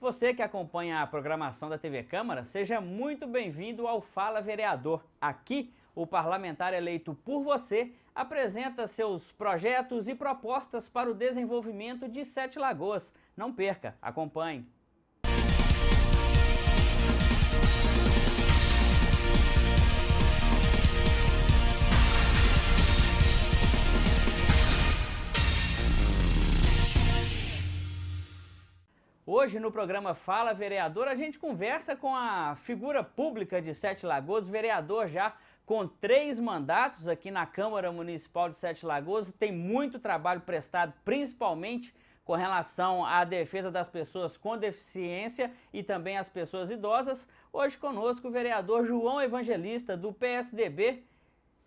Você que acompanha a programação da TV Câmara, seja muito bem-vindo ao Fala Vereador. Aqui, o parlamentar eleito por você apresenta seus projetos e propostas para o desenvolvimento de Sete Lagoas. Não perca, acompanhe. Hoje no programa Fala Vereador a gente conversa com a figura pública de Sete Lagoas, vereador já com 3 mandatos aqui na Câmara Municipal de Sete Lagoas, tem muito trabalho prestado, principalmente com relação à defesa das pessoas com deficiência e também as pessoas idosas. Hoje conosco o vereador João Evangelista do PSDB,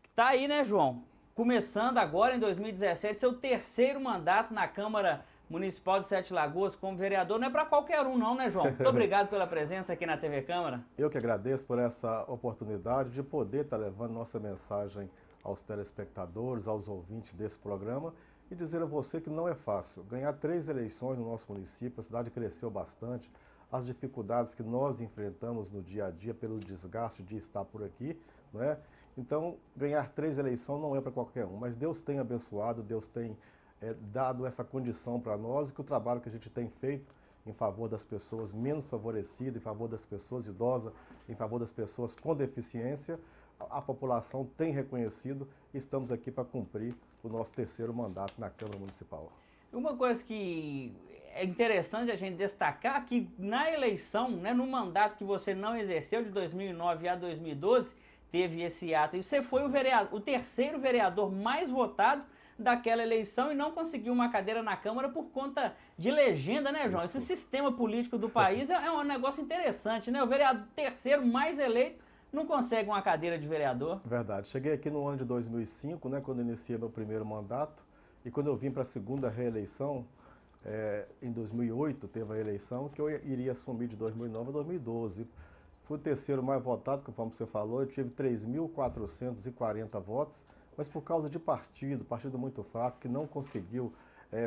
que está aí, né, João? Começando agora em 2017, seu 3º mandato na Câmara Municipal de Sete Lagoas como vereador. Não é para qualquer um não, né, João? Muito obrigado pela presença aqui na TV Câmara. Eu que agradeço por essa oportunidade de poder estar levando nossa mensagem aos telespectadores, aos ouvintes desse programa e dizer a você que não é fácil. Ganhar 3 eleições no nosso município, a cidade cresceu bastante, as dificuldades que nós enfrentamos no dia a dia pelo desgaste de estar por aqui, não é? Então, ganhar 3 eleições não é para qualquer um, mas Deus tem abençoado, Deus tem dado essa condição para nós e que o trabalho que a gente tem feito em favor das pessoas menos favorecidas, em favor das pessoas idosas, em favor das pessoas com deficiência, a população tem reconhecido e estamos aqui para cumprir o nosso 3º mandato na Câmara Municipal. Uma coisa que é interessante a gente destacar que na eleição, né, no mandato que você não exerceu de 2009 a 2012, teve esse ato e você foi o 3º vereador mais votado daquela eleição e não conseguiu uma cadeira na Câmara por conta de legenda, né, João? Isso. Esse sistema político do país é um negócio interessante, né? O vereador 3º mais eleito não consegue uma cadeira de vereador. Verdade. Cheguei aqui no ano de 2005, né, quando iniciei meu 1º mandato, e quando eu vim para a 2ª reeleição, em 2008 teve a eleição que eu iria assumir de 2009 a 2012. Fui o 3º mais votado, conforme você falou, eu tive 3.440 votos, mas por causa de partido muito fraco, que não conseguiu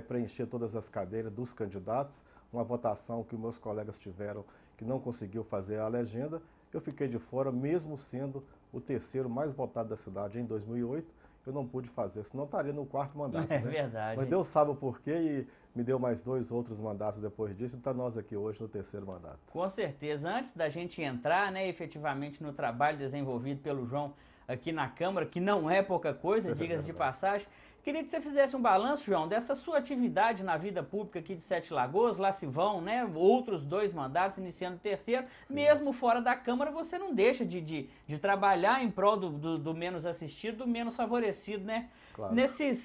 preencher todas as cadeiras dos candidatos, uma votação que meus colegas tiveram que não conseguiu fazer a legenda, eu fiquei de fora, mesmo sendo o 3º mais votado da cidade em 2008, eu não pude fazer, senão estaria no 4º mandato. É né? verdade. Mas Deus sabe o porquê e me deu mais 2 outros mandatos depois disso, então nós aqui hoje no 3º mandato. Com certeza. Antes da gente entrar, né, efetivamente no trabalho desenvolvido pelo João aqui na Câmara, que não é pouca coisa, diga-se de passagem, queria que você fizesse um balanço, João, dessa sua atividade na vida pública aqui de Sete Lagoas. Lá se vão, né, outros 2 mandatos, iniciando o 3º. Sim. Mesmo fora da Câmara, você não deixa de trabalhar em prol do menos assistido, do menos favorecido, né? Claro. Nesses,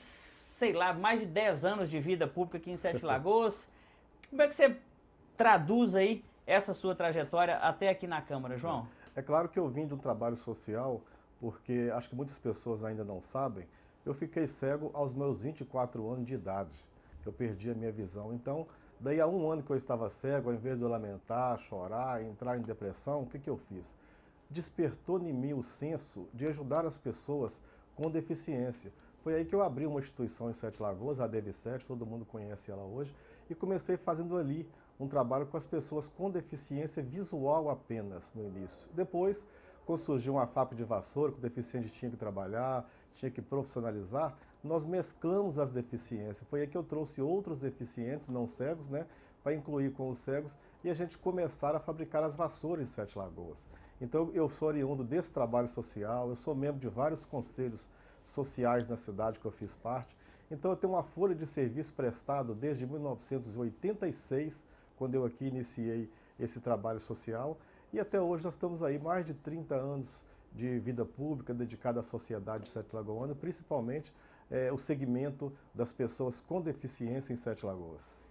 sei lá, mais de 10 anos de vida pública aqui em Sete Lagoas, como é que você traduz aí essa sua trajetória até aqui na Câmara, João? É claro que eu vim de um trabalho social, porque acho que muitas pessoas ainda não sabem, eu fiquei cego aos meus 24 anos de idade. Eu perdi a minha visão. Então, daí a 1 ano que eu estava cego, ao invés de eu lamentar, chorar, entrar em depressão, o que eu fiz? Despertou em mim o senso de ajudar as pessoas com deficiência. Foi aí que eu abri uma instituição em Sete Lagoas, a DV7, todo mundo conhece ela hoje, e comecei fazendo ali um trabalho com as pessoas com deficiência visual apenas no início. Depois, quando surgiu uma FAP de Vassoura, que o deficiente tinha que trabalhar, tinha que profissionalizar, nós mesclamos as deficiências. Foi aí que eu trouxe outros deficientes, não cegos, né, para incluir com os cegos, e a gente começar a fabricar as vassouras em Sete Lagoas. Então, eu sou oriundo desse trabalho social, eu sou membro de vários conselhos sociais na cidade que eu fiz parte. Então, eu tenho uma folha de serviço prestado desde 1986, quando eu aqui iniciei esse trabalho social, e até hoje nós estamos aí mais de 30 anos de vida pública dedicada à sociedade de Sete Lagoas, principalmente o segmento das pessoas com deficiência em Sete Lagoas.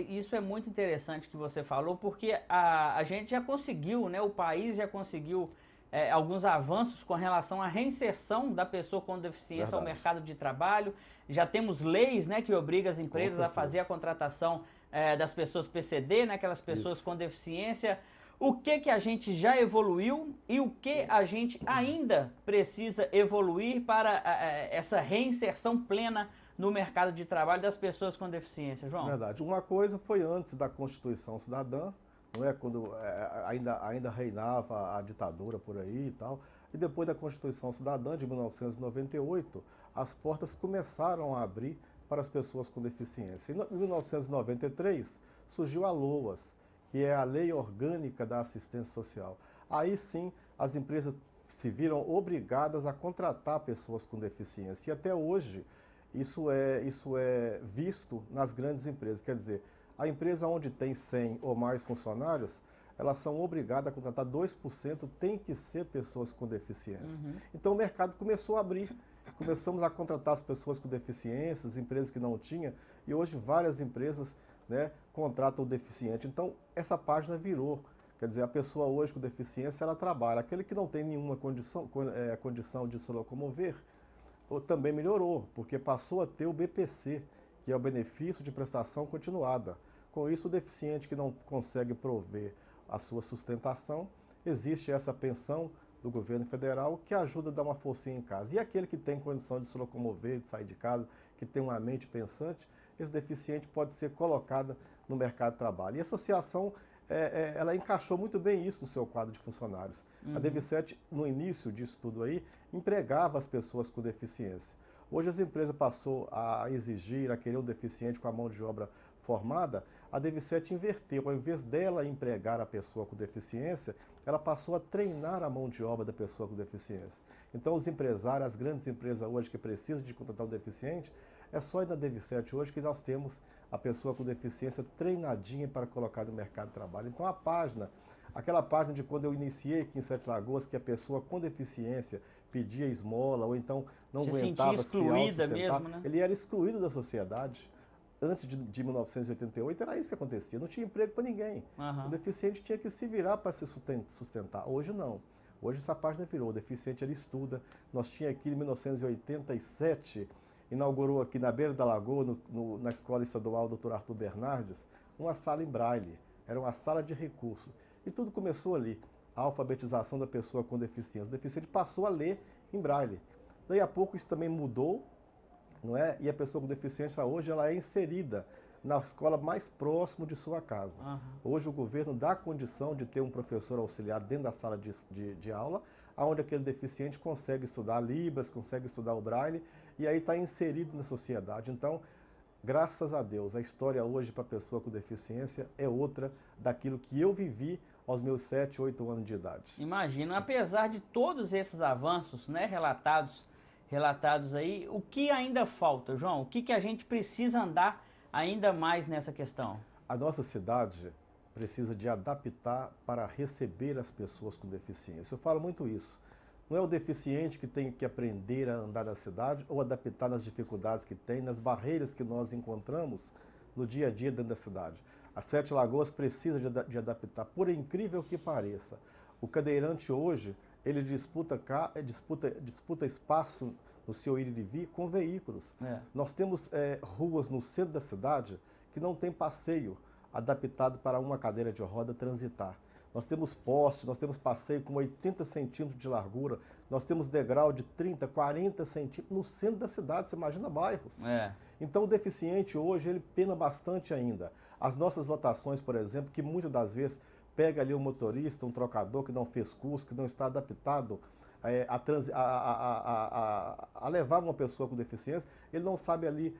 Isso é muito interessante que você falou, porque a gente já conseguiu, né, o país já conseguiu alguns avanços com relação à reinserção da pessoa com deficiência ao mercado de trabalho. Já temos leis, né, que obrigam as empresas a fazer a contratação das pessoas PCD, né, aquelas pessoas com deficiência. O que a gente já evoluiu e o que a gente ainda precisa evoluir para essa reinserção plena no mercado de trabalho das pessoas com deficiência, João? Verdade. Uma coisa foi antes da Constituição Cidadã, não é? Quando ainda reinava a ditadura por aí e tal. E depois da Constituição Cidadã de 1998, as portas começaram a abrir para as pessoas com deficiência. Em 1993, surgiu a LOAS, que é a Lei Orgânica da Assistência Social. Aí sim, as empresas se viram obrigadas a contratar pessoas com deficiência. E até hoje, isso é visto nas grandes empresas. Quer dizer, a empresa onde tem 100 ou mais funcionários, elas são obrigadas a contratar 2%, tem que ser pessoas com deficiência. Uhum. Então o mercado começou a abrir. Começamos a contratar as pessoas com deficiências, empresas que não tinham, e hoje várias empresas, né, contratam o deficiente. Então essa página virou. Quer dizer, a pessoa hoje com deficiência, ela trabalha. Aquele que não tem nenhuma condição de se locomover, também melhorou, porque passou a ter o BPC, que é o benefício de prestação continuada. Com isso, o deficiente que não consegue prover a sua sustentação, existe essa pensão do governo federal que ajuda a dar uma forcinha em casa. E aquele que tem condição de se locomover, de sair de casa, que tem uma mente pensante, esse deficiente pode ser colocado no mercado de trabalho. E a associação, ela encaixou muito bem isso no seu quadro de funcionários. Uhum. A DV7, no início disso tudo aí, empregava as pessoas com deficiência. Hoje as empresas passou a exigir, a querer um deficiente com a mão de obra formada, a DV7 inverteu. Ao invés dela empregar a pessoa com deficiência, ela passou a treinar a mão de obra da pessoa com deficiência. Então os empresários, as grandes empresas hoje que precisam de contratar um deficiente, é só ir na DV7 hoje que nós temos a pessoa com deficiência treinadinha para colocar no mercado de trabalho. Então a página, aquela página de quando eu iniciei aqui em Sete Lagoas, que a pessoa com deficiência pedia esmola ou então não aguentava se autossustentar, mesmo, né? ele era excluído da sociedade. Antes de 1988 era isso que acontecia, não tinha emprego para ninguém. Uhum. O deficiente tinha que se virar para se sustentar. Hoje não. Hoje essa página virou, o deficiente ele estuda. Nós tínhamos aqui em 1987, inaugurou aqui na beira da lagoa, na Escola Estadual Dr. Arthur Bernardes, uma sala em braille. Era uma sala de recurso. E tudo começou ali, a alfabetização da pessoa com deficiência. O deficiente passou a ler em braille. Daí a pouco isso também mudou, não é? E a pessoa com deficiência hoje ela é inserida na escola mais próximo de sua casa. Uhum. Hoje o governo dá condição de ter um professor auxiliar dentro da sala de aula, onde aquele deficiente consegue estudar Libras, consegue estudar o Braille, e aí está inserido na sociedade. Então, graças a Deus, a história hoje para a pessoa com deficiência é outra daquilo que eu vivi aos meus 7, 8 anos de idade. Imagino, apesar de todos esses avanços, né, relatados aí, o que ainda falta, João? O que a gente precisa andar ainda mais nessa questão? A nossa cidade precisa de adaptar para receber as pessoas com deficiência. Eu falo muito isso. Não é o deficiente que tem que aprender a andar na cidade ou adaptar nas dificuldades que tem, nas barreiras que nós encontramos no dia a dia dentro da cidade. A Sete Lagoas precisa de adaptar, por incrível que pareça. O cadeirante hoje, ele disputa espaço no seu ir e vir com veículos. Nós temos ruas no centro da cidade que não tem passeio adaptado para uma cadeira de roda transitar. Nós temos postes, nós temos passeio com 80 centímetros de largura, nós temos degrau de 30, 40 centímetros no centro da cidade, você imagina bairros. Então o deficiente hoje, ele pena bastante ainda. As nossas lotações, por exemplo, que muitas das vezes pega ali um motorista, um trocador que não fez curso, que não está adaptado a levar uma pessoa com deficiência, ele não sabe ali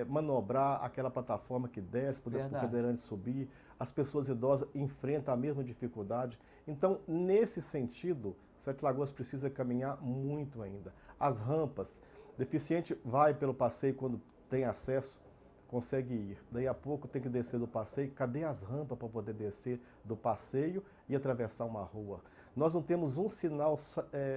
manobrar aquela plataforma que desce, para o cadeirante subir. As pessoas idosas enfrentam a mesma dificuldade. Então, nesse sentido, Sete Lagoas precisa caminhar muito ainda. As rampas, deficiente vai pelo passeio quando tem acesso, consegue ir. Daí a pouco tem que descer do passeio. Cadê as rampas para poder descer do passeio e atravessar uma rua? Nós não temos um sinal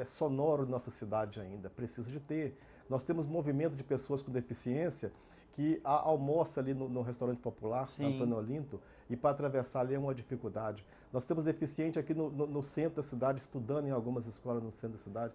sonoro na nossa cidade ainda, precisa de ter. Nós temos movimento de pessoas com deficiência que almoça ali no restaurante popular, Antônio Olinto, e para atravessar ali é uma dificuldade. Nós temos deficiente aqui no centro da cidade, estudando em algumas escolas no centro da cidade.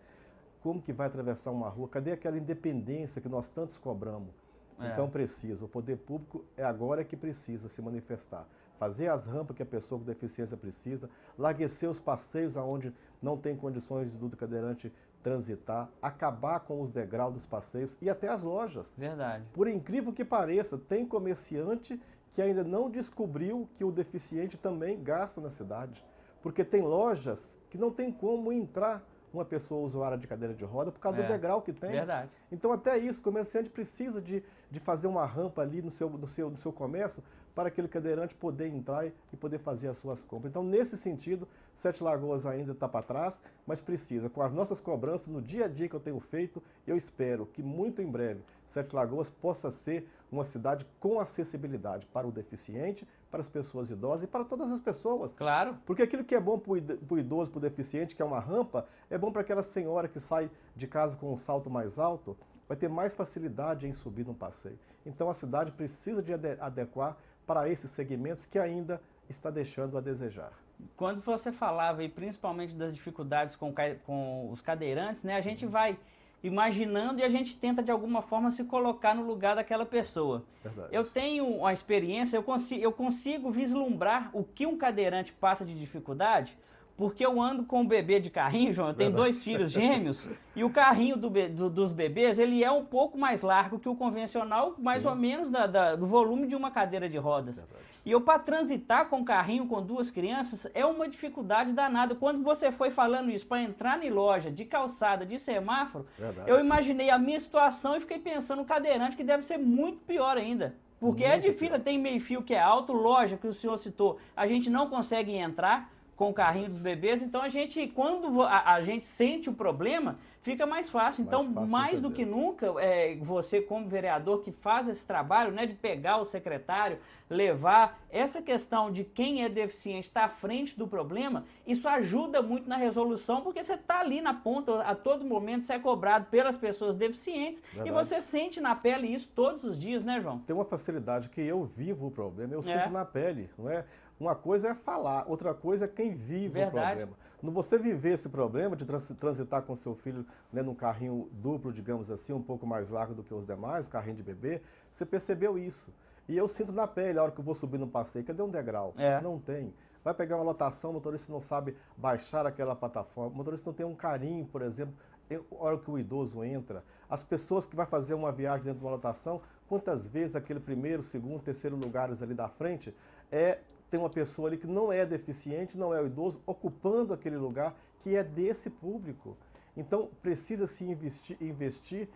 Como que vai atravessar uma rua? Cadê aquela independência que nós tantos cobramos? Então precisa, o poder público agora que precisa se manifestar. Fazer as rampas que a pessoa com deficiência precisa, larguecer os passeios aonde não tem condições do cadeirante transitar, acabar com os degraus dos passeios e até as lojas. Verdade. Por incrível que pareça, tem comerciante que ainda não descobriu que o deficiente também gasta na cidade. Porque tem lojas que não tem como entrar uma pessoa usuária de cadeira de roda por causa do degrau que tem. Verdade. Então, até isso, o comerciante precisa de fazer uma rampa ali no seu comércio para aquele cadeirante poder entrar e poder fazer as suas compras. Então, nesse sentido, Sete Lagoas ainda está para trás, mas precisa. Com as nossas cobranças, no dia a dia que eu tenho feito, eu espero que muito em breve Sete Lagoas possa ser uma cidade com acessibilidade para o deficiente, para as pessoas idosas e para todas as pessoas. Claro. Porque aquilo que é bom para o idoso, para o deficiente, que é uma rampa, é bom para aquela senhora que sai de casa com um salto mais alto, vai ter mais facilidade em subir num passeio. Então a cidade precisa de adequar para esses segmentos que ainda está deixando a desejar. Quando você falava, e principalmente das dificuldades com os cadeirantes, né, a gente vai imaginando e a gente tenta de alguma forma se colocar no lugar daquela pessoa. Verdade. Eu tenho uma experiência, eu consigo vislumbrar o que um cadeirante passa de dificuldade, porque eu ando com o bebê de carrinho, João, eu tenho dois filhos gêmeos, e o carrinho dos bebês, ele é um pouco mais largo que o convencional, mais ou menos do volume de uma cadeira de rodas. Verdade. E eu, para transitar com o carrinho com duas crianças, é uma dificuldade danada. Quando você foi falando isso, para entrar em loja, de calçada, de semáforo, Verdade. eu imaginei a minha situação e fiquei pensando no cadeirante, que deve ser muito pior ainda. Porque Muito é difícil, pior. tem meio-fio que é alto, loja que o senhor citou, a gente não consegue entrar com o carrinho dos bebês, então quando a gente sente o problema, fica mais fácil. Então, mais do que nunca, você como vereador que faz esse trabalho, né, de pegar o secretário, levar essa questão de quem é deficiente estar à frente do problema, isso ajuda muito na resolução, porque você está ali na ponta, a todo momento você é cobrado pelas pessoas deficientes. Verdade. E você sente na pele isso todos os dias, né, João? Tem uma facilidade que eu vivo o problema, eu sinto na pele, não é? Uma coisa é falar, outra coisa é quem vive Verdade. o problema. No você viver esse problema de transitar com seu filho, né, num carrinho duplo, digamos assim, um pouco mais largo do que os demais, carrinho de bebê, você percebeu isso. E eu sinto na pele, a hora que eu vou subir no passeio, cadê um degrau? Não tem. Vai pegar uma lotação, o motorista não sabe baixar aquela plataforma, o motorista não tem um carinho, por exemplo, a hora que o idoso entra. As pessoas que vão fazer uma viagem dentro de uma lotação, quantas vezes aquele primeiro, segundo, terceiro lugares ali da frente, tem uma pessoa ali que não é deficiente, não é o idoso, ocupando aquele lugar que é desse público. Então, precisa se investir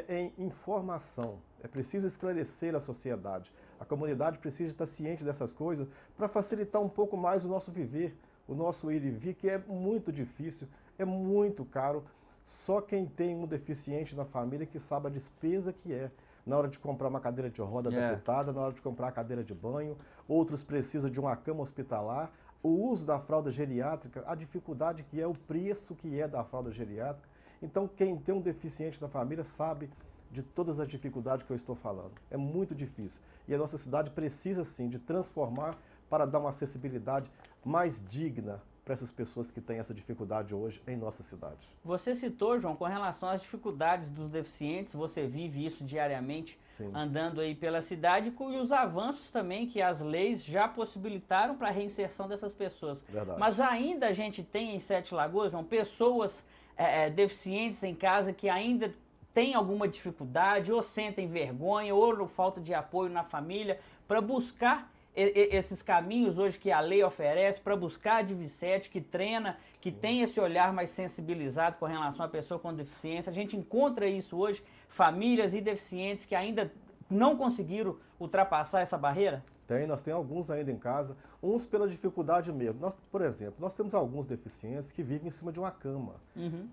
em informação. É preciso esclarecer a sociedade. A comunidade precisa estar ciente dessas coisas para facilitar um pouco mais o nosso viver, o nosso ir e vir, que é muito difícil, é muito caro. Só quem tem um deficiente na família que sabe a despesa que é. Na hora de comprar uma cadeira de roda adaptada, na hora de comprar a cadeira de banho, outros precisam de uma cama hospitalar, o uso da fralda geriátrica, a dificuldade que é, o preço que é da fralda geriátrica. Então, quem tem um deficiente na família sabe de todas as dificuldades que eu estou falando. É muito difícil. E a nossa cidade precisa, sim, de transformar para dar uma acessibilidade mais digna para essas pessoas que têm essa dificuldade hoje em nossa cidade. Você citou, João, com relação às dificuldades dos deficientes, você vive isso diariamente, sim, andando aí pela cidade, e os avanços também que as leis já possibilitaram para a reinserção dessas pessoas. Verdade. Mas ainda a gente tem em Sete Lagoas, João, pessoas deficientes em casa que ainda têm alguma dificuldade, ou sentem vergonha, ou falta de apoio na família, para buscar esses caminhos hoje que a lei oferece para buscar a Divi7, que treina, que tem esse olhar mais sensibilizado com relação à pessoa com deficiência. A gente encontra isso hoje, famílias e deficientes que ainda não conseguiram ultrapassar essa barreira? Nós temos alguns ainda em casa, uns pela dificuldade mesmo. Por exemplo, nós temos alguns deficientes que vivem em cima de uma cama.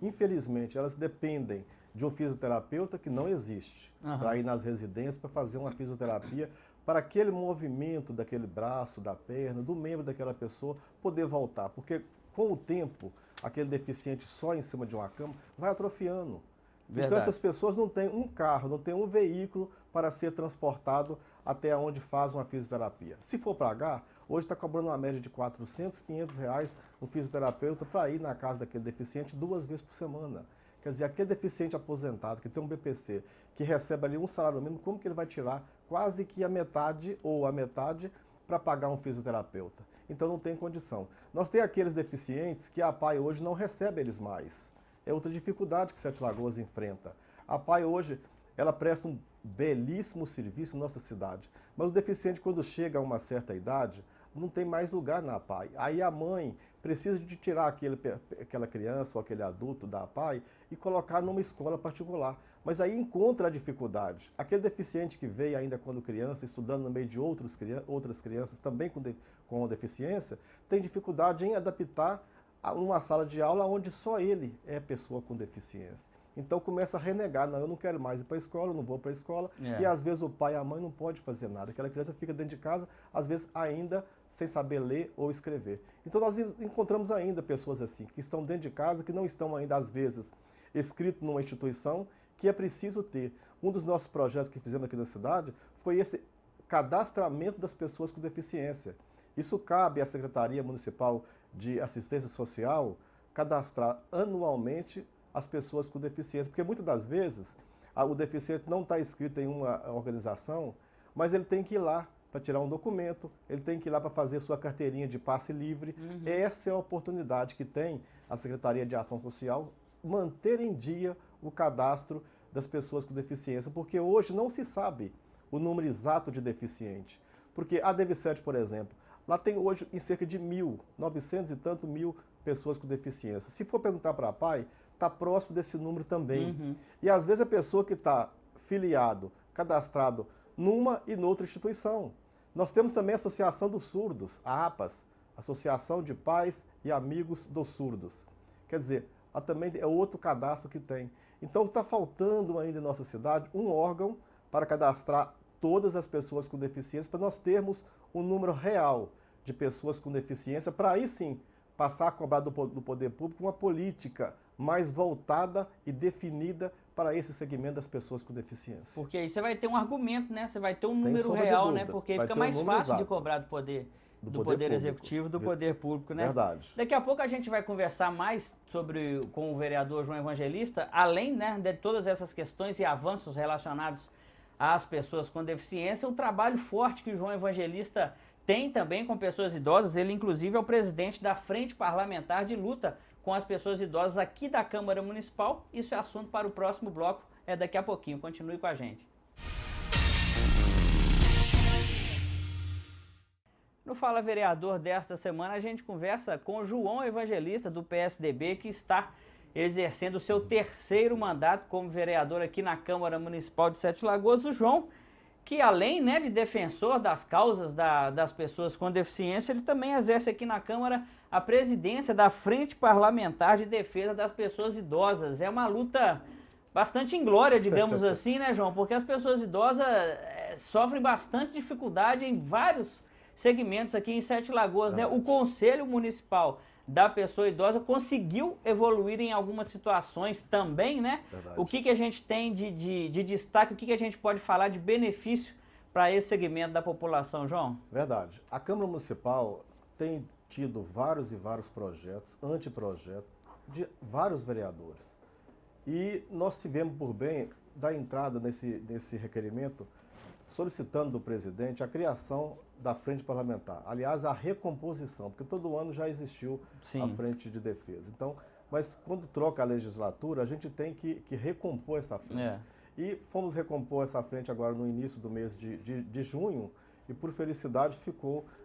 Infelizmente, elas dependem de um fisioterapeuta que não existe, para ir nas residências para fazer uma fisioterapia, para aquele movimento daquele braço, da perna, do membro daquela pessoa poder voltar. Porque com o tempo, aquele deficiente só em cima de uma cama vai atrofiando. Verdade. Então essas pessoas não têm um carro, não têm um veículo para ser transportado até onde faz uma fisioterapia. Se for pagar, hoje está cobrando uma média de R$400, R$500 um fisioterapeuta para ir na casa daquele deficiente 2 vezes por semana. Quer dizer, aquele deficiente aposentado que tem um BPC, que recebe ali um salário mínimo, como que ele vai tirar quase que a metade ou a metade para pagar um fisioterapeuta? Então não tem condição. Nós temos aqueles deficientes que a APAE hoje não recebe eles mais. É outra dificuldade que Sete Lagoas enfrenta. A APAE hoje, ela presta belíssimo serviço em nossa cidade. Mas o deficiente, quando chega a uma certa idade, não tem mais lugar na APAE. Aí a mãe precisa de tirar aquela criança ou aquele adulto da APAE e colocar numa escola particular. Mas aí encontra a dificuldade. Aquele deficiente que veio ainda quando criança, estudando no meio de outras crianças também com deficiência, tem dificuldade em adaptar a uma sala de aula onde só ele é pessoa com deficiência. Então começa a renegar, não, eu não quero mais ir para a escola, eu não vou para a escola, e às vezes o pai e a mãe não podem fazer nada, aquela criança fica dentro de casa, às vezes ainda sem saber ler ou escrever. Então nós encontramos ainda pessoas assim, que estão dentro de casa, que não estão ainda às vezes inscritos numa instituição, que é preciso ter. Um dos nossos projetos que fizemos aqui na cidade foi esse cadastramento das pessoas com deficiência. Isso cabe à Secretaria Municipal de Assistência Social cadastrar anualmente as pessoas com deficiência, porque muitas das vezes o deficiente não está inscrito em uma organização, mas ele tem que ir lá para tirar um documento, ele tem que ir lá para fazer sua carteirinha de passe livre. Essa é a oportunidade que tem a Secretaria de Ação Social, manter em dia o cadastro das pessoas com deficiência, porque hoje não se sabe o número exato de deficiente. Porque a DV7, por exemplo, lá tem hoje em cerca de 900 e tanto mil pessoas com deficiência. Se for perguntar para a APAE, está próximo desse número também. E às vezes a pessoa que está filiado, cadastrado numa e noutra instituição. Nós temos também a Associação dos Surdos, a APAS, Associação de Pais e Amigos dos Surdos. Quer dizer, também é outro cadastro que tem. Então está faltando ainda em nossa cidade um órgão para cadastrar todas as pessoas com deficiência, para nós termos um número real de pessoas com deficiência, para aí sim passar a cobrar do poder público uma política mais voltada e definida para esse segmento das pessoas com deficiência. Porque aí você vai ter um argumento, né? Você vai ter um número real, né? Porque fica mais fácil de cobrar do poder executivo, do poder público, né? Verdade. Daqui a pouco a gente vai conversar mais com o vereador João Evangelista, além, né, de todas essas questões e avanços relacionados às pessoas com deficiência, o trabalho forte que o João Evangelista tem também com pessoas idosas. Ele, inclusive, é o presidente da Frente Parlamentar de Luta com as Pessoas Idosas aqui da Câmara Municipal. Isso é assunto para o próximo bloco, daqui a pouquinho. Continue com a gente. No Fala Vereador desta semana, a gente conversa com o João Evangelista, do PSDB, que está exercendo o seu terceiro mandato como vereador aqui na Câmara Municipal de Sete Lagoas. O João, que além, né, de defensor das causas das pessoas com deficiência, ele também exerce aqui na Câmara a presidência da Frente Parlamentar de Defesa das Pessoas Idosas. É uma luta bastante inglória, digamos assim, né, João? Porque as pessoas idosas sofrem bastante dificuldade em vários segmentos aqui em Sete Lagoas, né? O Conselho Municipal da Pessoa Idosa conseguiu evoluir em algumas situações também, né? Verdade. O que a gente tem de destaque, o que a gente pode falar de benefício para esse segmento da população, João? Verdade. A Câmara Municipal tem tido vários e vários projetos, anteprojetos, de vários vereadores. E nós tivemos por bem dar entrada nesse requerimento, solicitando do presidente a criação da frente parlamentar. Aliás, a recomposição, porque todo ano já existiu a frente de defesa. Então, mas quando troca a legislatura, a gente tem que recompor essa frente. E fomos recompor essa frente agora no início do mês de junho, e por felicidade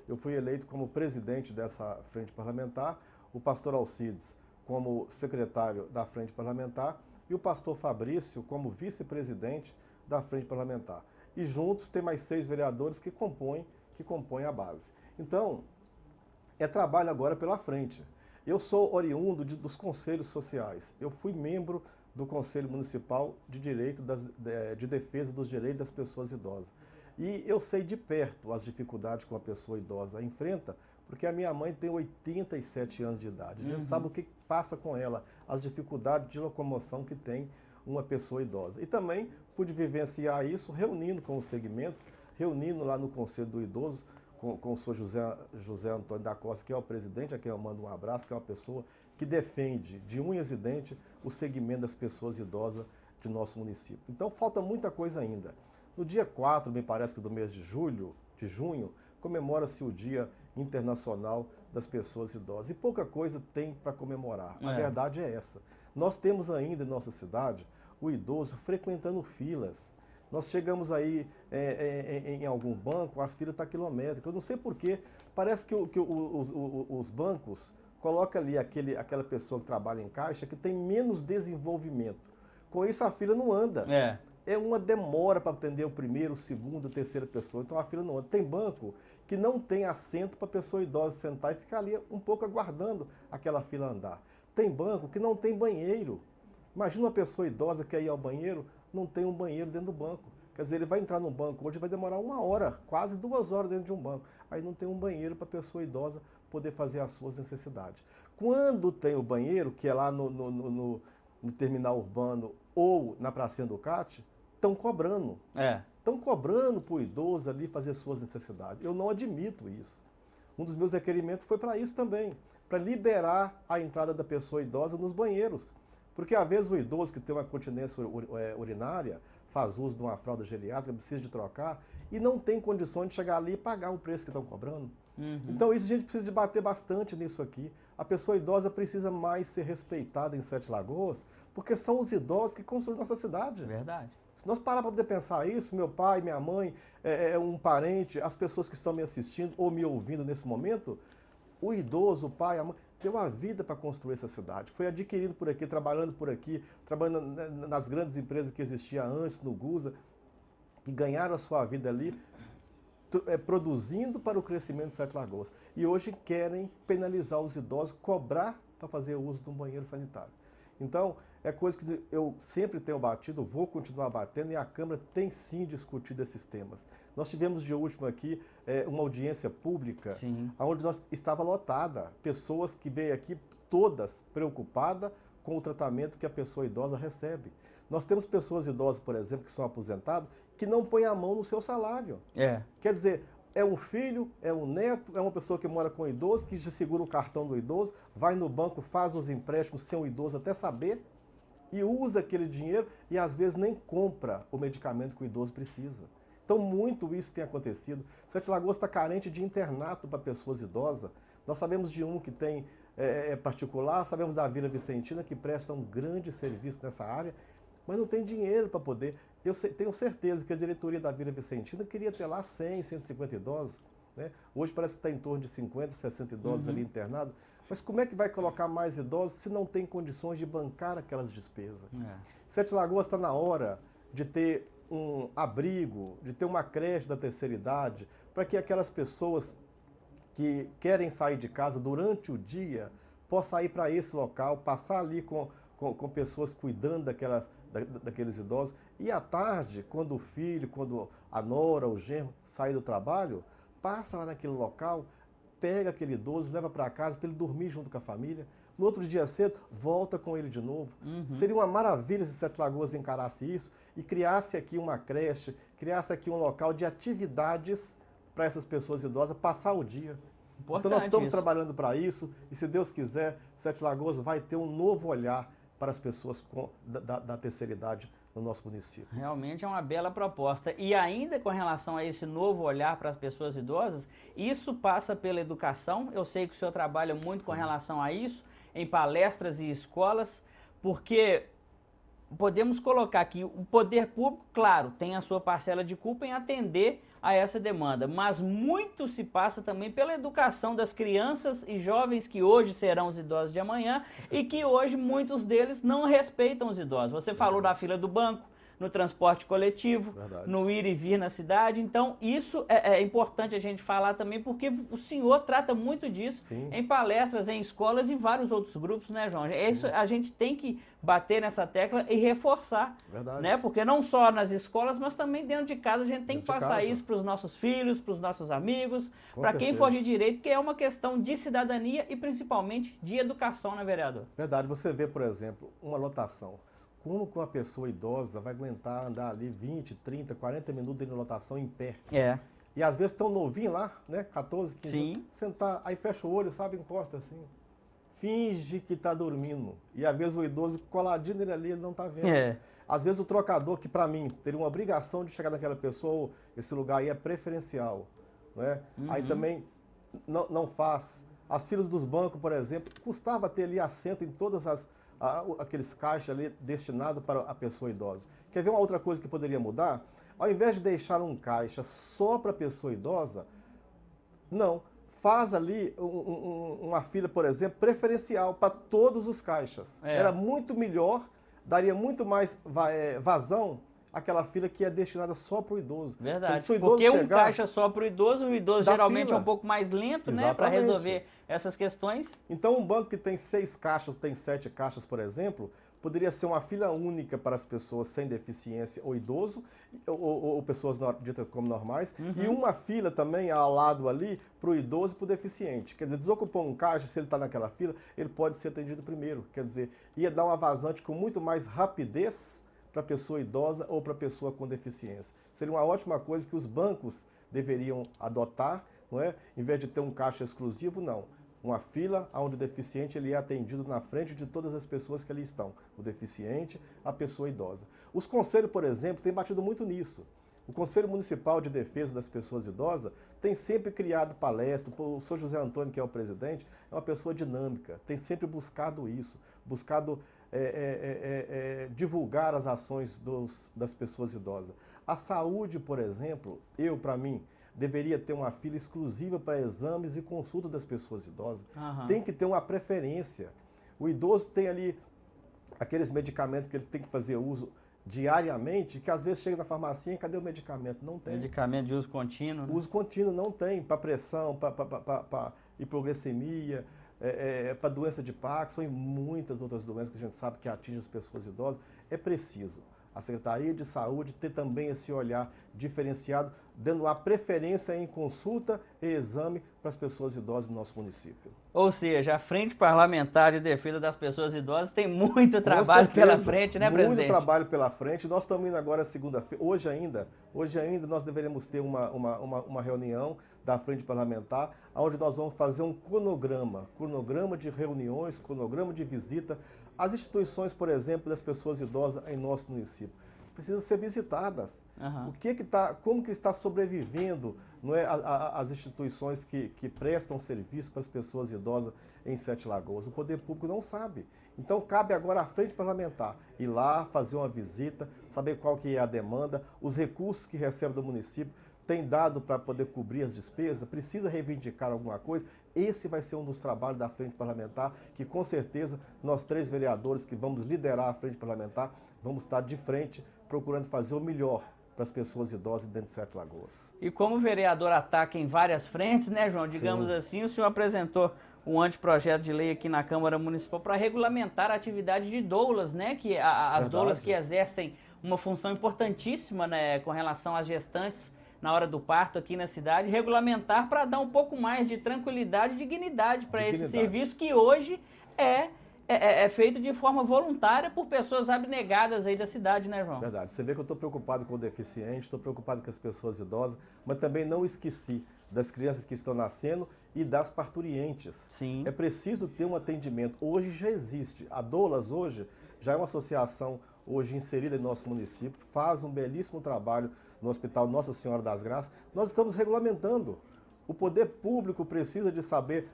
eu fui eleito como presidente dessa frente parlamentar, o pastor Alcides como secretário da frente parlamentar e o pastor Fabrício como vice-presidente da frente parlamentar. E juntos tem mais 6 vereadores que compõem a base. Então, é trabalho agora pela frente. Eu sou oriundo dos conselhos sociais. Eu fui membro do Conselho Municipal de Defesa dos Direitos das Pessoas Idosas. E eu sei de perto as dificuldades que uma pessoa idosa enfrenta, porque a minha mãe tem 87 anos de idade. A gente sabe o que passa com ela, as dificuldades de locomoção que tem uma pessoa idosa. E também pude vivenciar isso reunindo com os segmentos, reunindo lá no Conselho do Idoso, com o senhor José Antônio da Costa, que é o presidente, a quem eu mando um abraço, que é uma pessoa que defende de unhas e dentes o segmento das pessoas idosas de nosso município. Então falta muita coisa ainda. No dia 4, me parece que do mês de junho, comemora-se o Dia Internacional das Pessoas Idosas. E pouca coisa tem para comemorar. A verdade é essa. Nós temos ainda em nossa cidade o idoso frequentando filas. Nós chegamos aí em algum banco, a fila está quilométrica. Eu não sei porquê, parece que, os bancos colocam ali aquela pessoa que trabalha em caixa que tem menos desenvolvimento. Com isso a fila não anda. É uma demora para atender o primeiro, o segundo, a terceira pessoa. Então a fila não anda. Tem banco que não tem assento para a pessoa idosa sentar e ficar ali um pouco aguardando aquela fila andar. Tem banco que não tem banheiro. Imagina uma pessoa idosa que quer ir ao banheiro, não tem um banheiro dentro do banco. Quer dizer, ele vai entrar no banco hoje, vai demorar 1 hora, quase 2 horas dentro de um banco. Aí não tem um banheiro para a pessoa idosa poder fazer as suas necessidades. Quando tem o banheiro, que é lá no terminal urbano ou na pracinha do CAT, estão cobrando. Estão cobrando para o idoso ali fazer suas necessidades. Eu não admito isso. Um dos meus requerimentos foi para isso também, para liberar a entrada da pessoa idosa nos banheiros. Porque às vezes o idoso que tem uma continência urinária, faz uso de uma fralda geriátrica, precisa de trocar e não tem condições de chegar ali e pagar o preço que estão cobrando. Então isso a gente precisa debater bastante nisso aqui. A pessoa idosa precisa mais ser respeitada em Sete Lagoas, porque são os idosos que construem nossa cidade. Verdade. Se nós parar para poder pensar isso, meu pai, minha mãe, um parente, as pessoas que estão me assistindo ou me ouvindo nesse momento, o idoso, o pai, a mãe, deu a vida para construir essa cidade. Foi adquirido por aqui, trabalhando nas grandes empresas que existiam antes, no Gusa, que ganharam a sua vida ali, produzindo para o crescimento de Sete Lagoas. E hoje querem penalizar os idosos, cobrar para fazer uso de um banheiro sanitário. Então, é coisa que eu sempre tenho batido, vou continuar batendo, e a Câmara tem sim discutido esses temas. Nós tivemos de último aqui uma audiência pública, onde estava lotada, pessoas que veio aqui todas preocupadas com o tratamento que a pessoa idosa recebe. Nós temos pessoas idosas, por exemplo, que são aposentados, que não põem a mão no seu salário. Quer dizer, é um filho, é um neto, é uma pessoa que mora com o idoso, que já segura o cartão do idoso, vai no banco, faz os empréstimos sem o idoso até saber, e usa aquele dinheiro e às vezes nem compra o medicamento que o idoso precisa. Então muito isso tem acontecido. Sete Lagoas está carente de internato para pessoas idosas. Nós sabemos de um que tem particular, sabemos da Vila Vicentina, que presta um grande serviço nessa área, mas não tem dinheiro para poder. Eu tenho certeza que a diretoria da Vila Vicentina queria ter lá 100, 150 idosos. Né? Hoje parece que está em torno de 50, 60 idosos ali internados. Mas como é que vai colocar mais idosos se não tem condições de bancar aquelas despesas? Sete Lagoas está na hora de ter um abrigo, de ter uma creche da terceira idade, para que aquelas pessoas que querem sair de casa durante o dia possam ir para esse local, passar ali com pessoas cuidando daqueles idosos. E à tarde, quando o filho, quando a nora, o genro sai do trabalho, passa lá naquele local, pega aquele idoso, leva para casa para ele dormir junto com a família. No outro dia cedo, volta com ele de novo. Seria uma maravilha se Sete Lagoas encarasse isso e criasse aqui uma creche, criasse aqui um local de atividades para essas pessoas idosas passar o dia. Então nós estamos trabalhando para isso e, se Deus quiser, Sete Lagoas vai ter um novo olhar para as pessoas da terceira idade no nosso município. Realmente é uma bela proposta. E ainda com relação a esse novo olhar para as pessoas idosas, isso passa pela educação. Eu sei que o senhor trabalha muito com relação a isso, em palestras e escolas, porque podemos colocar que o poder público, claro, tem a sua parcela de culpa em atender a essa demanda, mas muito se passa também pela educação das crianças e jovens que hoje serão os idosos de amanhã e que hoje muitos deles não respeitam os idosos. Você falou da fila do banco, no transporte coletivo, no ir e vir na cidade. Então, isso é importante a gente falar também, porque o senhor trata muito disso em palestras, em escolas e vários outros grupos, né, João? Isso a gente tem que bater nessa tecla e reforçar, né? Porque não só nas escolas, mas também dentro de casa a gente tem que passar isso para os nossos filhos, para os nossos amigos, para quem for de direito, porque é uma questão de cidadania e principalmente de educação, né, vereador? Verdade. Você vê, por exemplo, uma lotação. Como que uma pessoa idosa vai aguentar andar ali 20, 30, 40 minutos de lotação em pé? E às vezes tão novinho lá, né? 14, 15 anos, sentar, aí fecha o olho, sabe, encosta assim. Finge que está dormindo. E às vezes o idoso coladinho nele ali, ele não está vendo. Às vezes o trocador, que para mim teria uma obrigação de chegar naquela pessoa, esse lugar aí é preferencial. Né? Aí também não faz. As filas dos bancos, por exemplo, custava ter ali assento em todas aqueles caixas ali destinados para a pessoa idosa. Quer ver uma outra coisa que poderia mudar? Ao invés de deixar um caixa só para a pessoa idosa, não, faz ali uma fila, por exemplo, preferencial para todos os caixas. Era muito melhor, daria muito mais vazão aquela fila que é destinada só para o idoso. Verdade, porque um caixa só para o idoso geralmente fila. É um pouco mais lento, né, para resolver essas questões. Então um banco que tem 6 caixas, tem 7 caixas, por exemplo, poderia ser uma fila única para as pessoas sem deficiência ou idoso, ou pessoas ditas como normais, e uma fila também ao lado ali para o idoso e para o deficiente. Quer dizer, desocupou um caixa, se ele está naquela fila, ele pode ser atendido primeiro. Quer dizer, ia dar uma vazante com muito mais rapidez para a pessoa idosa ou para a pessoa com deficiência. Seria uma ótima coisa que os bancos deveriam adotar, não é? Em vez de ter um caixa exclusivo, não. Uma fila onde o deficiente ele é atendido na frente de todas as pessoas que ali estão. O deficiente, a pessoa idosa. Os conselhos, por exemplo, têm batido muito nisso. O Conselho Municipal de Defesa das Pessoas Idosas tem sempre criado palestras. O senhor José Antônio, que é o presidente, é uma pessoa dinâmica, tem sempre buscado isso, buscado divulgar as ações das pessoas idosas. A saúde, por exemplo, para mim, deveria ter uma fila exclusiva para exames e consulta das pessoas idosas. Tem que ter uma preferência. O idoso tem ali aqueles medicamentos que ele tem que fazer uso diariamente, que às vezes chega na farmácia e cadê o medicamento? Não tem. Medicamento de uso contínuo. Uso contínuo não tem, para pressão, para hipoglicemia, para doença de Parkinson e muitas outras doenças que a gente sabe que atingem as pessoas idosas. É preciso a Secretaria de Saúde ter também esse olhar diferenciado, dando a preferência em consulta e exame para as pessoas idosas do nosso município. Ou seja, a Frente Parlamentar de Defesa das Pessoas Idosas tem muito trabalho pela frente, né, presidente? Muito trabalho pela frente. Nós estamos indo agora segunda-feira, hoje ainda nós deveremos ter uma reunião da Frente Parlamentar, onde nós vamos fazer um cronograma de reuniões, cronograma de visita. As instituições, por exemplo, das pessoas idosas em nosso município precisam ser visitadas. Como que está sobrevivendo, não é, as instituições que prestam serviço para as pessoas idosas em Sete Lagoas? O poder público não sabe. Então cabe agora à Frente Parlamentar ir lá, fazer uma visita, saber qual que é a demanda, os recursos que recebe do município, tem dado para poder cobrir as despesas, precisa reivindicar alguma coisa. Esse vai ser um dos trabalhos da Frente Parlamentar, que com certeza nós 3 vereadores que vamos liderar a Frente Parlamentar, vamos estar de frente, procurando fazer o melhor para as pessoas idosas dentro de Sete Lagoas. E como o vereador ataca em várias frentes, né, João? Digamos assim, o senhor apresentou um anteprojeto de lei aqui na Câmara Municipal para regulamentar a atividade de doulas, né? Que as doulas que exercem uma função importantíssima, né, com relação às gestantes na hora do parto aqui na cidade, regulamentar para dar um pouco mais de tranquilidade e dignidade para esse serviço que hoje é feito de forma voluntária por pessoas abnegadas aí da cidade, né, João? Verdade. Você vê que eu estou preocupado com o deficiente, estou preocupado com as pessoas idosas, mas também não esqueci das crianças que estão nascendo e das parturientes. Sim. É preciso ter um atendimento. Hoje já existe. A Doulas hoje já é uma associação hoje inserida em nosso município, faz um belíssimo trabalho no Hospital Nossa Senhora das Graças. Nós estamos regulamentando. O poder público precisa de saber,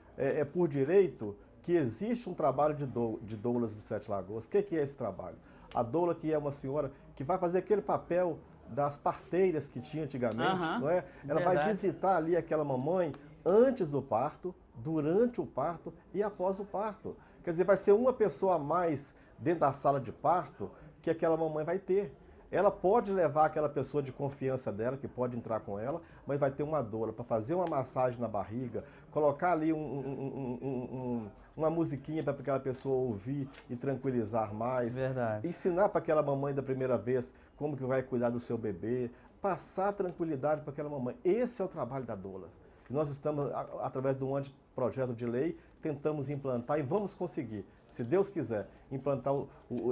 por direito, que existe um trabalho de doulas de Sete Lagoas. O que é esse trabalho? A doula que é uma senhora que vai fazer aquele papel das parteiras que tinha antigamente, não é? Ela vai visitar ali aquela mamãe antes do parto, durante o parto e após o parto. Quer dizer, vai ser uma pessoa a mais dentro da sala de parto que aquela mamãe vai ter. Ela pode levar aquela pessoa de confiança dela, que pode entrar com ela, mas vai ter uma doula para fazer uma massagem na barriga, colocar ali uma musiquinha para aquela pessoa ouvir e tranquilizar mais. Verdade. Ensinar para aquela mamãe da primeira vez como que vai cuidar do seu bebê, passar tranquilidade para aquela mamãe. Esse é o trabalho da doula. Nós estamos, através de um anteprojeto de lei, tentamos implantar e vamos conseguir, se Deus quiser, implantar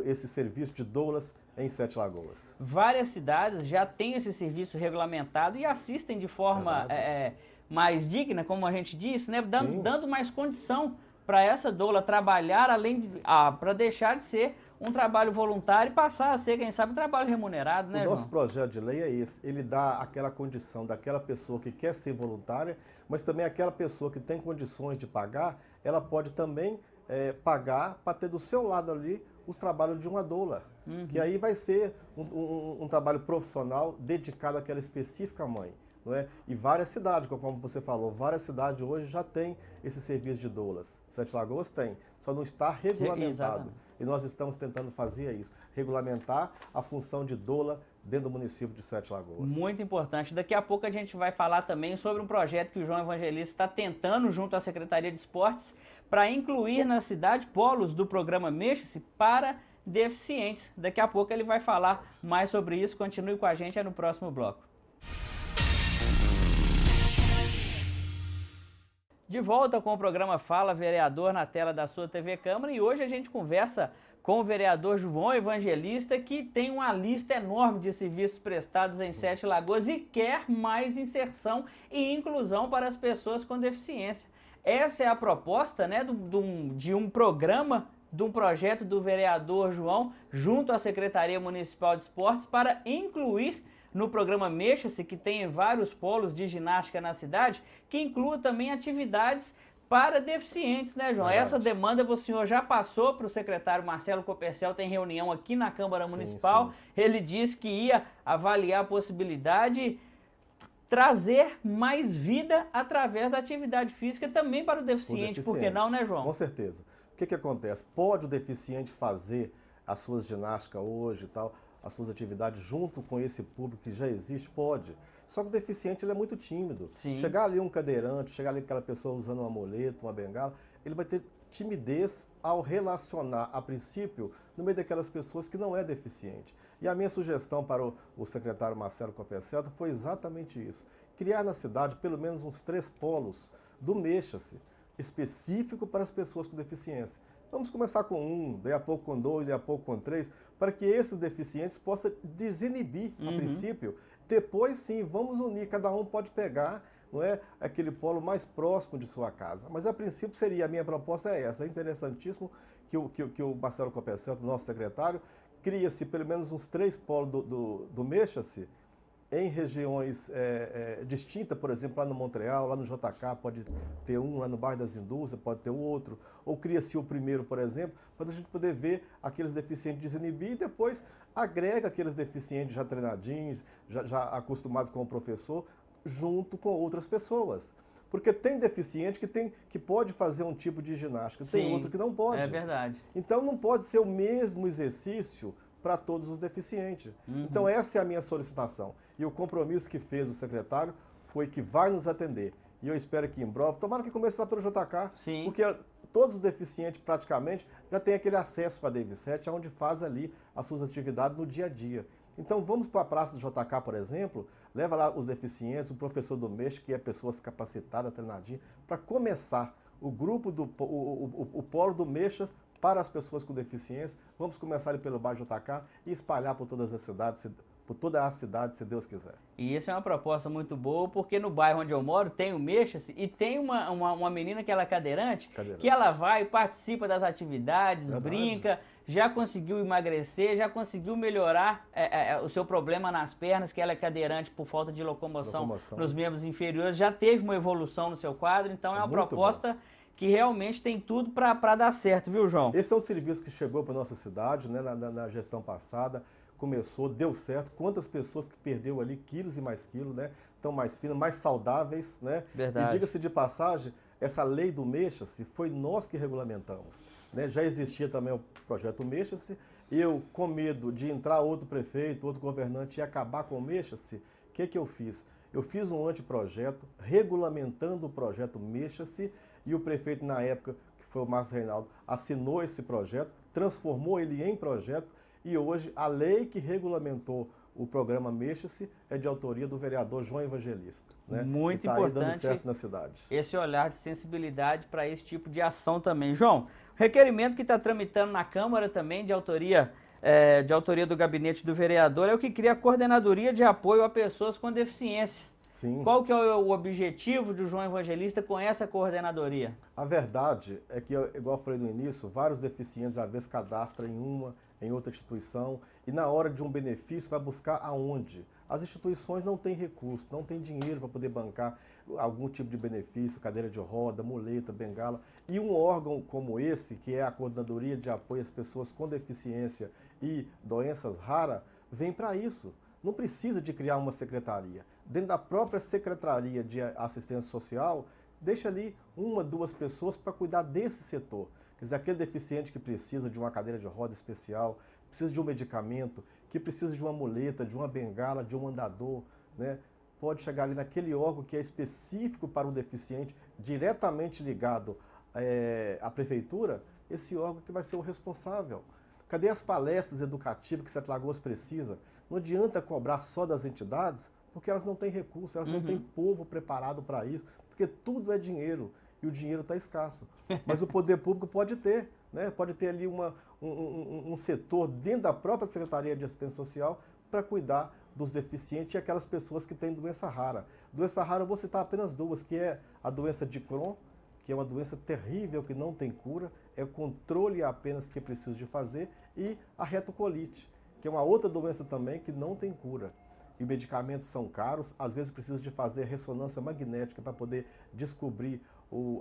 esse serviço de doulas em Sete Lagoas. Várias cidades já têm esse serviço regulamentado e assistem de forma mais digna, como a gente disse, né? Dando mais condição para essa doula trabalhar, para deixar de ser um trabalho voluntário e passar a ser, quem sabe, um trabalho remunerado, né, O nosso João? projeto de lei é esse, ele dá aquela condição daquela pessoa que quer ser voluntária, mas também aquela pessoa que tem condições de pagar, ela pode também pagar para ter do seu lado ali os trabalhos de uma doula. Que aí vai ser um trabalho profissional dedicado àquela específica mãe. Não é? E várias cidades, como você falou, várias cidades hoje já têm esse serviço de doulas. Sete Lagoas tem, só não está regulamentado. Exatamente. E nós estamos tentando fazer isso, regulamentar a função de doula dentro do município de Sete Lagoas. Muito importante. Daqui a pouco a gente vai falar também sobre um projeto que o João Evangelista está tentando junto à Secretaria de Esportes para incluir na cidade polos do programa Mexa-se para deficientes. Daqui a pouco ele vai falar mais sobre isso. Continue com a gente, é no próximo bloco. De volta com o programa Fala Vereador na tela da sua TV Câmara, e hoje a gente conversa com o vereador João Evangelista, que tem uma lista enorme de serviços prestados em Sete Lagoas e quer mais inserção e inclusão para as pessoas com deficiência. Essa é a proposta, né, de um programa, de um projeto do vereador João, junto à Secretaria Municipal de Esportes, para incluir no programa Mexa-se, que tem vários polos de ginástica na cidade, que inclua também atividades para deficientes, né, João? Verdade. Essa demanda o senhor já passou para o secretário Marcelo Copercel, tem reunião aqui na Câmara Municipal. Sim. Ele disse que ia avaliar a possibilidade de trazer mais vida através da atividade física também para o deficiente, por que não, né, João? Com certeza. O que acontece? Pode o deficiente fazer as suas ginásticas hoje e tal, as suas atividades junto com esse público que já existe? Pode. Só que o deficiente ele é muito tímido. Sim. Chegar ali um cadeirante, chegar ali aquela pessoa usando uma muleta, uma bengala, ele vai ter timidez ao relacionar, a princípio, no meio daquelas pessoas que não é deficiente. E a minha sugestão para o secretário Marcelo Copercel foi exatamente isso. Criar na cidade pelo menos uns 3 polos do Mexa-se, específico para as pessoas com deficiência. Vamos começar com 1, daí a pouco com 2, daí a pouco com 3, para que esses deficientes possam desinibir, a princípio. Depois sim, vamos unir, cada um pode pegar, não é, aquele polo mais próximo de sua casa. Mas a princípio seria, a minha proposta é essa, é interessantíssimo que o Marcelo Copercel, nosso secretário, cria-se pelo menos uns 3 polos do Mexa-se, em regiões distintas, por exemplo, lá no Montreal, lá no JK, pode ter um, lá no bairro das Indústrias, pode ter o outro, ou cria-se o primeiro, por exemplo, para a gente poder ver aqueles deficientes desinibir e depois agrega aqueles deficientes já treinadinhos, já acostumados com o professor, junto com outras pessoas. Porque tem deficiente que pode fazer um tipo de ginástica, tem outro que não pode. É verdade. Então não pode ser o mesmo exercício para todos os deficientes. Então essa é a minha solicitação. E o compromisso que fez o secretário foi que vai nos atender. E eu espero que em breve, tomara que comece lá pelo JK, Sim. porque todos os deficientes praticamente já têm aquele acesso para a DV7, onde faz ali as suas atividades no dia a dia. Então vamos para a Praça do JK, por exemplo, leva lá os deficientes, o professor do MEX, que é pessoas capacitadas, treinadinhas, para começar o grupo, o polo do Mexas para as pessoas com deficiência. Vamos começar ali pelo bairro JK e espalhar por todas as cidades, por toda a cidade, se Deus quiser. E isso é uma proposta muito boa, porque no bairro onde eu moro tem o Mexa-se e tem uma menina que ela é cadeirante, que ela vai, participa das atividades, brinca, já conseguiu emagrecer, já conseguiu melhorar o seu problema nas pernas, que ela é cadeirante por falta de locomoção nos membros inferiores, já teve uma evolução no seu quadro, então é uma proposta que realmente tem tudo para dar certo, viu, João? Esse é um serviço que chegou para a nossa cidade, né, na gestão passada, começou, deu certo. Quantas pessoas que perdeu ali quilos e mais quilos, né? Estão mais finas, mais saudáveis, né? Verdade. E diga-se de passagem, essa lei do Mexa-se foi nós que regulamentamos, né? Já existia também o projeto Mexa-se. Eu, com medo de entrar outro prefeito, outro governante e acabar com o Mexa-se, o que eu fiz? Eu fiz um anteprojeto regulamentando o projeto Mexa-se e o prefeito na época, que foi o Márcio Reinaldo, assinou esse projeto, transformou ele em projeto. E hoje, a lei que regulamentou o programa Mexa-se é de autoria do vereador João Evangelista. Né? Muito importante. Aí dando certo na cidade. Esse olhar de sensibilidade para esse tipo de ação também. João, requerimento que está tramitando na Câmara também, de autoria do gabinete do vereador, é o que cria a Coordenadoria de Apoio a Pessoas com Deficiência. Sim. Qual que é o objetivo do João Evangelista com essa coordenadoria? A verdade é que, igual eu falei no início, vários deficientes às vezes cadastram em outra instituição, e na hora de um benefício vai buscar aonde? as instituições não têm recurso, não têm dinheiro para poder bancar algum tipo de benefício, cadeira de roda, muleta, bengala. E um órgão como esse, que é a Coordenadoria de Apoio às Pessoas com Deficiência e Doenças Raras, vem para isso. Não precisa de criar uma secretaria. Dentro da própria Secretaria de Assistência Social, deixa ali 1, 2 pessoas para cuidar desse setor. Quer dizer, aquele deficiente que precisa de uma cadeira de roda especial, precisa de um medicamento, que precisa de uma muleta, de uma bengala, de um andador, né? Pode chegar ali naquele órgão que é específico para o deficiente, diretamente ligado à prefeitura, esse órgão que vai ser o responsável. Cadê as palestras educativas que Sete Lagoas precisa? Não adianta cobrar só das entidades, porque elas não têm recursos, elas não têm povo preparado para isso, porque tudo é dinheiro e o dinheiro está escasso. Mas o poder público pode ter, né? Pode ter ali um setor dentro da própria Secretaria de Assistência Social para cuidar dos deficientes e aquelas pessoas que têm doença rara. Doença rara eu vou citar apenas 2, que é a doença de Crohn, que é uma doença terrível que não tem cura, é o controle apenas que é preciso de fazer, e a retocolite, que é uma outra doença também que não tem cura. E medicamentos são caros, às vezes precisa de fazer ressonância magnética para poder descobrir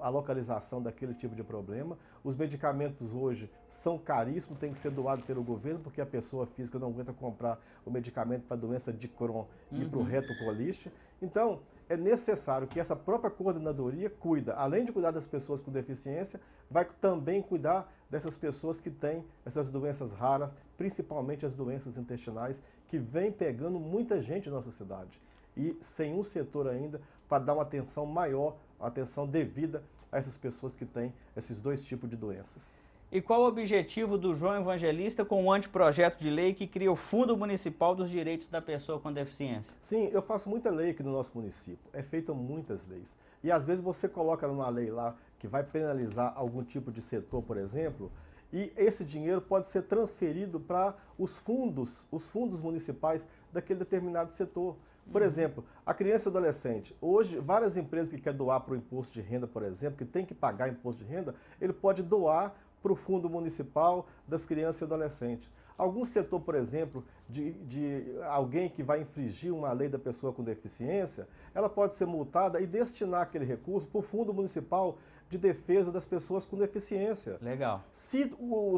a localização daquele tipo de problema. Os medicamentos hoje são caríssimos, tem que ser doado pelo governo, porque a pessoa física não aguenta comprar o medicamento para a doença de Crohn e para o retocolite. Então, é necessário que essa própria coordenadoria cuida, além de cuidar das pessoas com deficiência, vai também cuidar dessas pessoas que têm essas doenças raras, principalmente as doenças intestinais, que vem pegando muita gente na nossa cidade. E sem um setor ainda para dar uma atenção maior, uma atenção devida a essas pessoas que têm esses 2 tipos de doenças. E qual o objetivo do João Evangelista com o anteprojeto de lei que cria o Fundo Municipal dos Direitos da Pessoa com Deficiência? Sim, eu faço muita lei aqui no nosso município. É feita muitas leis. E às vezes você coloca numa lei lá que vai penalizar algum tipo de setor, por exemplo, e esse dinheiro pode ser transferido para os fundos municipais daquele determinado setor. Por exemplo, a criança e adolescente. Hoje, várias empresas que querem doar para o imposto de renda, por exemplo, que tem que pagar imposto de renda, ele pode doar para o Fundo Municipal das Crianças e Adolescentes. Algum setor, por exemplo, de alguém que vai infringir uma lei da pessoa com deficiência, ela pode ser multada e destinar aquele recurso para o Fundo Municipal de Defesa das Pessoas com Deficiência. Legal. Se o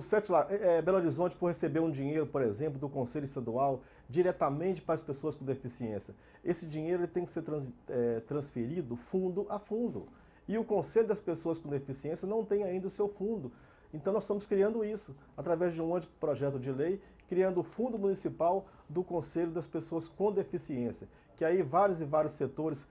Belo Horizonte for receber um dinheiro, por exemplo, do Conselho Estadual, diretamente para as pessoas com deficiência, esse dinheiro ele tem que ser transferido fundo a fundo. E o Conselho das Pessoas com Deficiência não tem ainda o seu fundo. Então nós estamos criando isso, através de um projeto de lei, criando o Fundo Municipal do Conselho das Pessoas com Deficiência, que aí vários e vários setores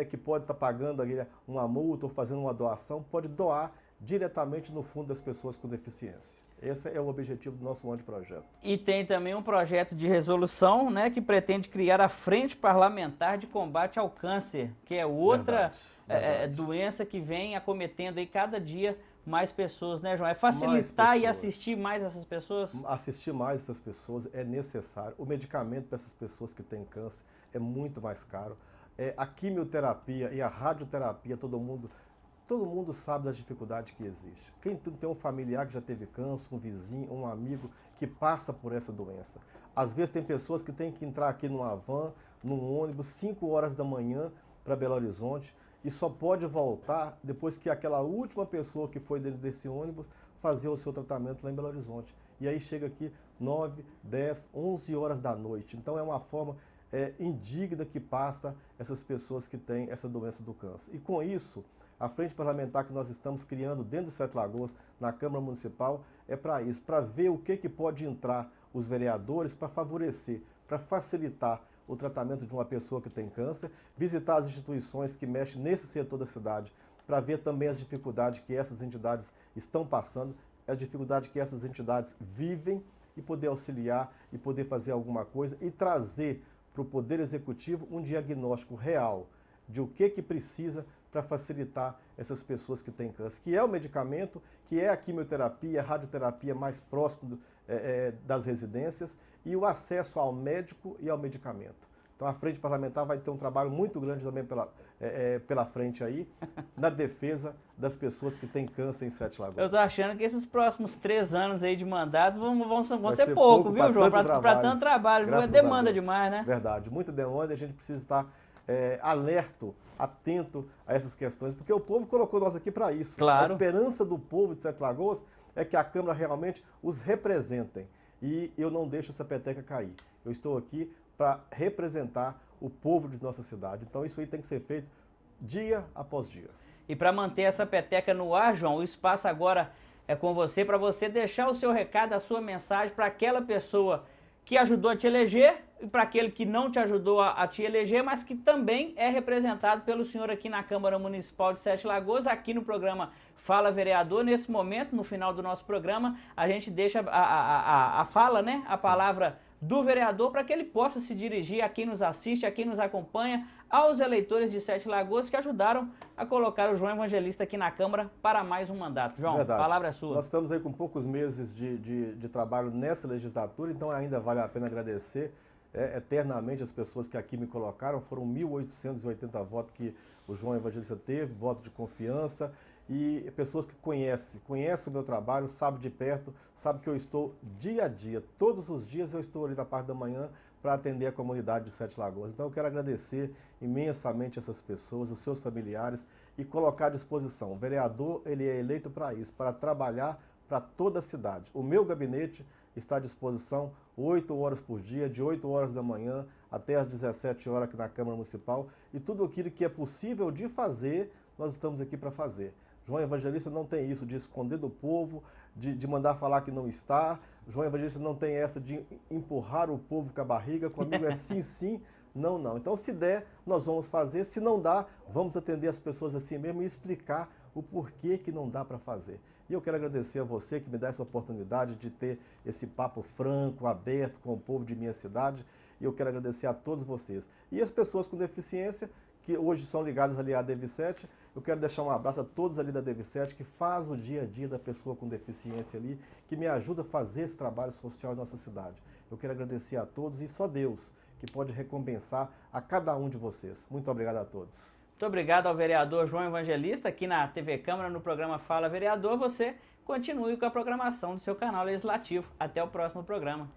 que pode estar pagando uma multa ou fazendo uma doação, pode doar diretamente no Fundo das Pessoas com Deficiência. Esse é o objetivo do nosso anteprojeto. E tem também um projeto de resolução, né, que pretende criar a Frente Parlamentar de Combate ao Câncer, que é outra doença que vem acometendo aí cada dia mais pessoas, né, João? É facilitar e assistir mais essas pessoas? Assistir mais essas pessoas é necessário. O medicamento para essas pessoas que têm câncer é muito mais caro. A quimioterapia e a radioterapia, todo mundo sabe das dificuldades que existe. Quem tem um familiar que já teve câncer, um vizinho, um amigo que passa por essa doença. Às vezes tem pessoas que têm que entrar aqui numa van, num ônibus, 5 horas da manhã para Belo Horizonte, e só pode voltar depois que aquela última pessoa que foi dentro desse ônibus fazer o seu tratamento lá em Belo Horizonte. E aí chega aqui 9, 10, 11 horas da noite. Então é uma forma indigna que passa essas pessoas que têm essa doença do câncer. E com isso, a frente parlamentar que nós estamos criando dentro do Sete Lagoas, na Câmara Municipal, é para isso, para ver o que pode entrar os vereadores para favorecer, para facilitar o tratamento de uma pessoa que tem câncer, visitar as instituições que mexem nesse setor da cidade, para ver também as dificuldades que essas entidades estão passando, as dificuldades que essas entidades vivem, e poder auxiliar e poder fazer alguma coisa e trazer para o Poder Executivo um diagnóstico real de o que precisa para facilitar essas pessoas que têm câncer, que é o medicamento, que é a quimioterapia, a radioterapia mais próximo das residências e o acesso ao médico e ao medicamento. Então, Então a frente parlamentar vai ter um trabalho muito grande também pela frente aí, na defesa das pessoas que têm câncer em Sete Lagoas. Eu tô achando que esses próximos 3 anos aí de mandato vão ser pouco, viu, João? Para tanto trabalho, demanda demais, né? Verdade, muita demanda e a gente precisa estar alerto, atento a essas questões, porque o povo colocou nós aqui para isso. Claro. A esperança do povo de Sete Lagoas é que a Câmara realmente os representem. E eu não deixo essa peteca cair. Eu estou aqui para representar o povo de nossa cidade. Então isso aí tem que ser feito dia após dia. E para manter essa peteca no ar, João, o espaço agora é com você, para você deixar o seu recado, a sua mensagem para aquela pessoa que ajudou a te eleger e para aquele que não te ajudou a te eleger, mas que também é representado pelo senhor aqui na Câmara Municipal de Sete Lagoas, aqui no programa Fala Vereador. Nesse momento, no final do nosso programa, a gente deixa a fala, né, a palavra do vereador para que ele possa se dirigir a quem nos assiste, a quem nos acompanha, aos eleitores de Sete Lagoas que ajudaram a colocar o João Evangelista aqui na Câmara para mais um mandato. João, Verdade. A palavra é sua. Nós estamos aí com poucos meses de trabalho nessa legislatura, então ainda vale a pena agradecer eternamente as pessoas que aqui me colocaram. Foram 1.880 votos que o João Evangelista teve, voto de confiança, e pessoas que conhecem o meu trabalho, sabem de perto, sabem que eu estou dia a dia, todos os dias eu estou ali na parte da manhã para atender a comunidade de Sete Lagoas. Então eu quero agradecer imensamente essas pessoas, os seus familiares, e colocar à disposição. O vereador, ele é eleito para isso, para trabalhar para toda a cidade. O meu gabinete está à disposição 8 horas por dia, de 8 horas da manhã até às 17 horas aqui na Câmara Municipal, e tudo aquilo que é possível de fazer, nós estamos aqui para fazer. João Evangelista não tem isso de esconder do povo, de mandar falar que não está. João Evangelista não tem essa de empurrar o povo com a barriga. Comigo é sim, sim, não, não. Então, se der, nós vamos fazer. Se não dá, vamos atender as pessoas assim mesmo e explicar o porquê que não dá para fazer. E eu quero agradecer a você que me dá essa oportunidade de ter esse papo franco, aberto com o povo de minha cidade. E eu quero agradecer a todos vocês. E as pessoas com deficiência, que hoje são ligadas ali à DV7, eu quero deixar um abraço a todos ali da DV7, que faz o dia a dia da pessoa com deficiência ali, que me ajuda a fazer esse trabalho social em nossa cidade. Eu quero agradecer a todos e só Deus que pode recompensar a cada um de vocês. Muito obrigado a todos. Muito obrigado ao vereador João Evangelista, aqui na TV Câmara, no programa Fala Vereador. Você continue com a programação do seu canal legislativo. Até o próximo programa.